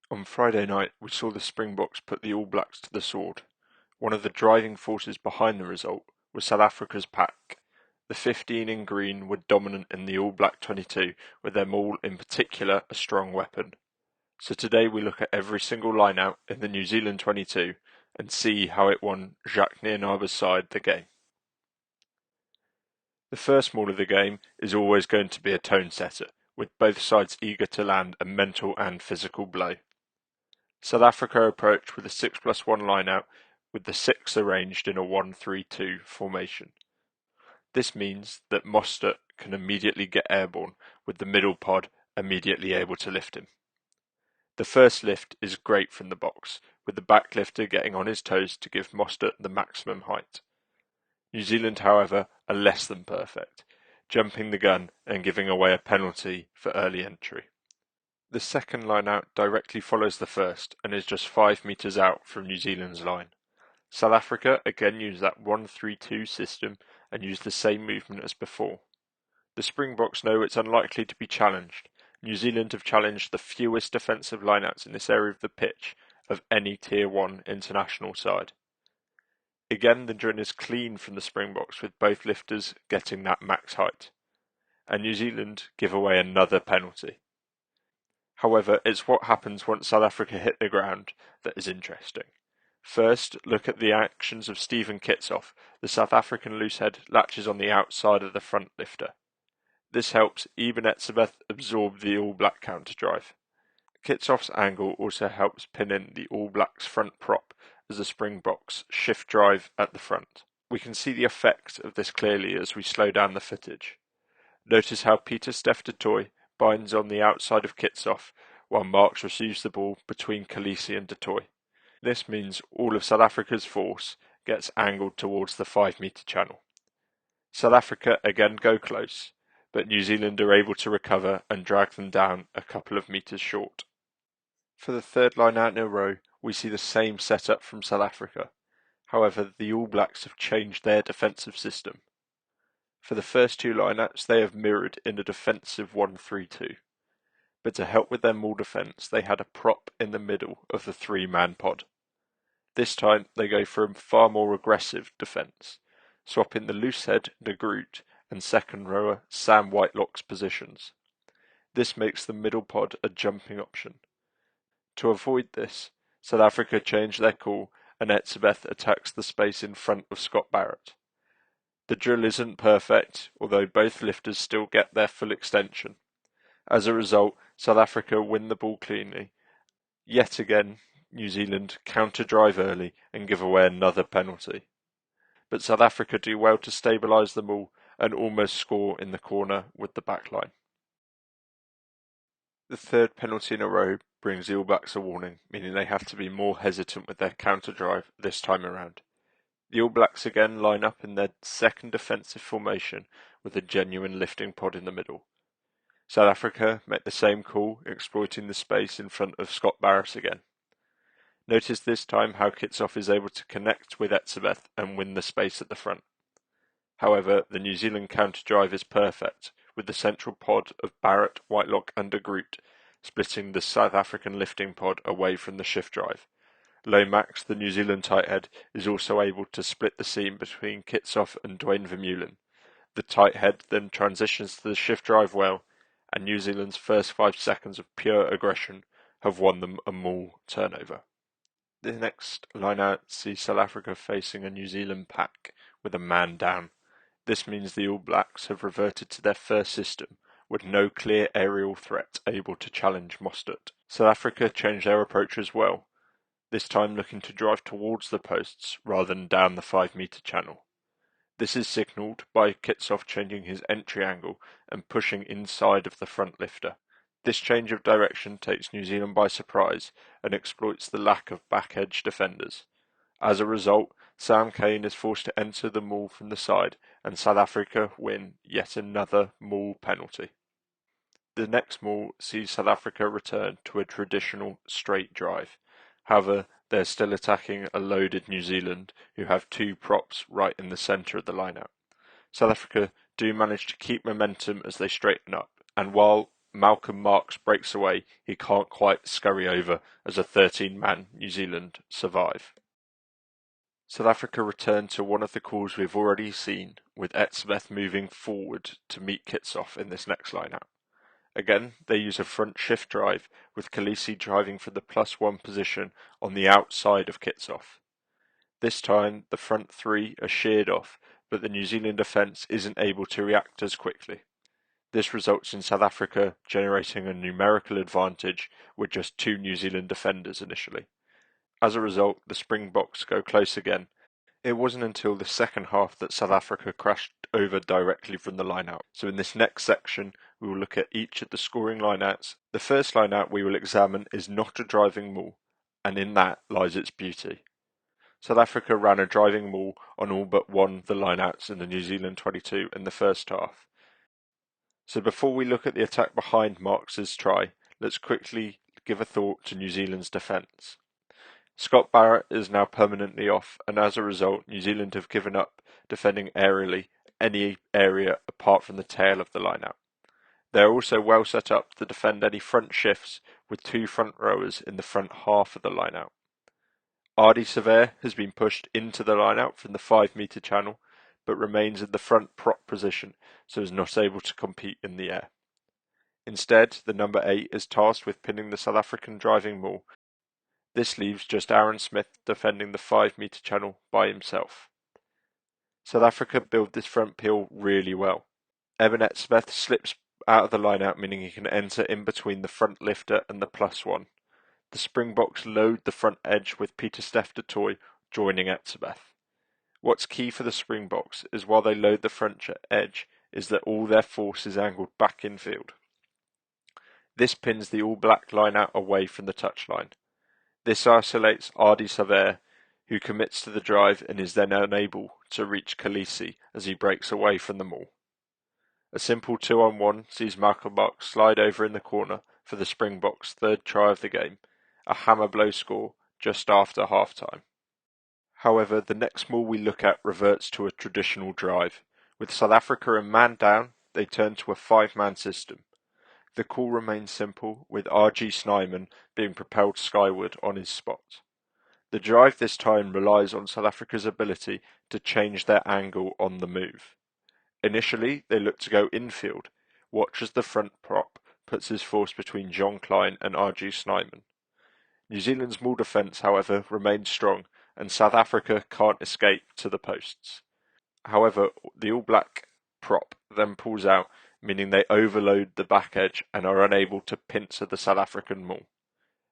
On Friday night, we saw the Springboks put the All Blacks to the sword. One of the driving forces behind the result was South Africa's pack. The 15 in green were dominant in the All Black 22, with their maul in particular a strong weapon. So today we look at every single line-out in the New Zealand 22 and see how it won Jacques Nienaber's side the game. The first maul of the game is always going to be a tone setter, with both sides eager to land a mental and physical blow. South Africa approached with a 6+1 line-out, with the 6 arranged in a 1-3-2 formation. This means that Mostert can immediately get airborne, with the middle pod immediately able to lift him. The first lift is great from the box, with the back lifter getting on his toes to give Mostert the maximum height. New Zealand, however, are less than perfect, jumping the gun and giving away a penalty for early entry. The second line out directly follows the first and is just 5 metres out from New Zealand's line. South Africa again used that 1-3-2 system and used the same movement as before. The Springboks know it's unlikely to be challenged. New Zealand have challenged the fewest defensive lineouts in this area of the pitch of any Tier 1 international side. Again, the drill is clean from the Springboks, with both lifters getting that max height. And New Zealand give away another penalty. However, it's what happens once South Africa hit the ground that is interesting. First, look at the actions of Stephen Kitsoff. The South African loosehead latches on the outside of the front lifter. This helps Eben Etzebeth absorb the All Black counter drive. Kitsoff's angle also helps pin in the All Blacks front prop as the Springboks shift drive at the front. We can see the effect of this clearly as we slow down the footage. Notice how Pieter-Steph du Toit binds on the outside of Kitsoff while Marks receives the ball between Khaleesi and du Toit. This means all of South Africa's force gets angled towards the 5-metre channel. South Africa again go close, but New Zealand are able to recover and drag them down a couple of metres short. For the third line out in a row, we see the same setup from South Africa. However, the All Blacks have changed their defensive system. For the first two lineouts, they have mirrored in a defensive 1-3-2. But to help with their maul defence, they had a prop in the middle of the 3-man pod. This time, they go for a far more aggressive defence, swapping the loosehead De Groot and second rower Sam Whitelock's positions. This makes the middle pod a jumping option. To avoid this, South Africa changed their call and Etzebeth attacks the space in front of Scott Barrett. The drill isn't perfect, although both lifters still get their full extension. As a result, South Africa win the ball cleanly. Yet again, New Zealand counter-drive early and give away another penalty. But South Africa do well to stabilise the ball and almost score in the corner with the backline. The third penalty in a row brings the All Blacks a warning, meaning they have to be more hesitant with their counter-drive this time around. The All Blacks again line up in their second defensive formation with a genuine lifting pod in the middle. South Africa make the same call, exploiting the space in front of Scott Barrett again. Notice this time how Kitsoff is able to connect with Etzebeth and win the space at the front. However, the New Zealand counter-drive is perfect, with the central pod of Barrett, Whitelock and De Groot splitting the South African lifting pod away from the shift drive. Lomax, the New Zealand tight head, is also able to split the seam between Kitsoff and Duane Vermeulen. The tight head then transitions to the shift drive well, and New Zealand's first 5 seconds of pure aggression have won them a maul turnover. The next line-out sees South Africa facing a New Zealand pack with a man down. This means the All Blacks have reverted to their first system, with no clear aerial threat able to challenge Mostert. South Africa changed their approach as well, this time looking to drive towards the posts rather than down the 5-metre channel. This is signalled by Kitsoff changing his entry angle and pushing inside of the front lifter. This change of direction takes New Zealand by surprise and exploits the lack of back-edge defenders. As a result, Sam Cane is forced to enter the maul from the side and South Africa win yet another maul penalty. The next maul sees South Africa return to a traditional straight drive. However, they're still attacking a loaded New Zealand who have 2 props right in the centre of the lineup. South Africa do manage to keep momentum as they straighten up, and while Malcolm Marx breaks away, he can't quite scurry over as a 13-man New Zealand survive. South Africa returned to one of the calls we've already seen, with Etzebeth moving forward to meet Kitsoff in this next line-out. Again, they use a front shift drive, with Khaleesi driving for the +1 position on the outside of Kitsoff. This time, the front three are sheared off, but the New Zealand defence isn't able to react as quickly. This results in South Africa generating a numerical advantage with just 2 New Zealand defenders initially. As a result, the Springboks go close again. It wasn't until the second half that South Africa crashed over directly from the lineout. So in this next section, we will look at each of the scoring lineouts. The first lineout we will examine is not a driving maul, and in that lies its beauty. South Africa ran a driving maul on all but one of the lineouts in the New Zealand 22 in the first half. So before we look at the attack behind Marx's try, let's quickly give a thought to New Zealand's defence. Scott Barrett is now permanently off, and as a result, New Zealand have given up defending aerially any area apart from the tail of the lineout. They are also well set up to defend any front shifts with 2 front rowers in the front half of the lineout. Ardie Savere has been pushed into the lineout from the 5-metre channel, but remains in the front prop position, so is not able to compete in the air. Instead, the number 8 is tasked with pinning the South African driving maul. This leaves just Aaron Smith defending the 5-metre channel by himself. South Africa build this front peel really well. Eben Etzebeth slips out of the lineout, meaning he can enter in between the front lifter and the +1. The Springboks load the front edge with Pieter-Steph du Toit joining Etzebeth. What's key for the Springboks is while they load the front edge is that all their force is angled back infield. This pins the All Black lineout away from the touchline. This isolates Ardie Savere, who commits to the drive and is then unable to reach Khaleesi as he breaks away from the maul. A simple 2-on-1 sees Malcolm Marx slide over in the corner for the Springboks' third try of the game, a hammer blow score just after half-time. However, the next maul we look at reverts to a traditional drive. With South Africa a man down, they turn to a 5-man system. The call remains simple, with R.G. Snyman being propelled skyward on his spot. The drive this time relies on South Africa's ability to change their angle on the move. Initially, they look to go infield. Watch as the front prop puts his force between John Klein and R.G. Snyman. New Zealand's maul defence, however, remains strong, and South Africa can't escape to the posts. However, the All Black prop then pulls out, meaning they overload the back edge and are unable to pincer the South African maul.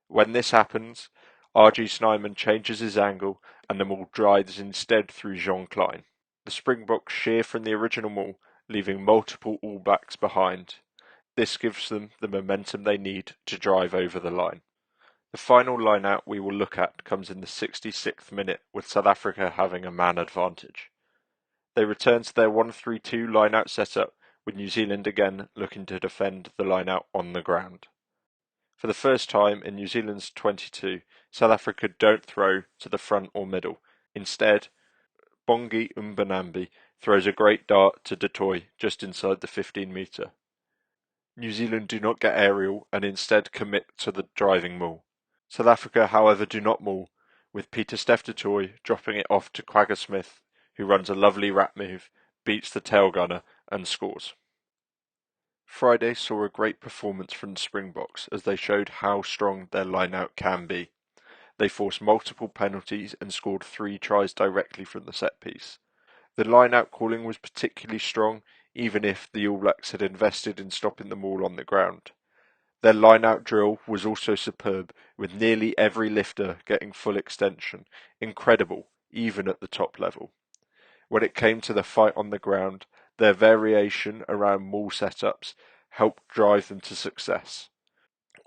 When this happens, R.G. Snyman changes his angle and the maul drives instead through Jean Klein. The Springboks shear from the original maul, leaving multiple All Blacks behind. This gives them the momentum they need to drive over the line. The final line-out we will look at comes in the 66th minute, with South Africa having a man advantage. They return to their 1-3-2 line-out setup, with New Zealand again looking to defend the line-out on the ground. For the first time in New Zealand's 22, South Africa don't throw to the front or middle. Instead, Bongi Mbonambi throws a great dart to du Toit just inside the 15-metre. New Zealand do not get aerial and instead commit to the driving maul. South Africa, however, do not maul, with Pieter-Steph du Toit dropping it off to Quagga Smith, who runs a lovely wrap move, beats the tail gunner and scores. Friday saw a great performance from the Springboks as they showed how strong their line-out can be. They forced multiple penalties and scored 3 tries directly from the set piece. The line-out calling was particularly strong, even if the All Blacks had invested in stopping the maul on the ground. Their line-out drill was also superb, with nearly every lifter getting full extension, incredible, even at the top level. When it came to the fight on the ground, their variation around maul setups helped drive them to success.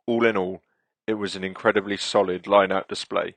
All in all, it was an incredibly solid line-out display,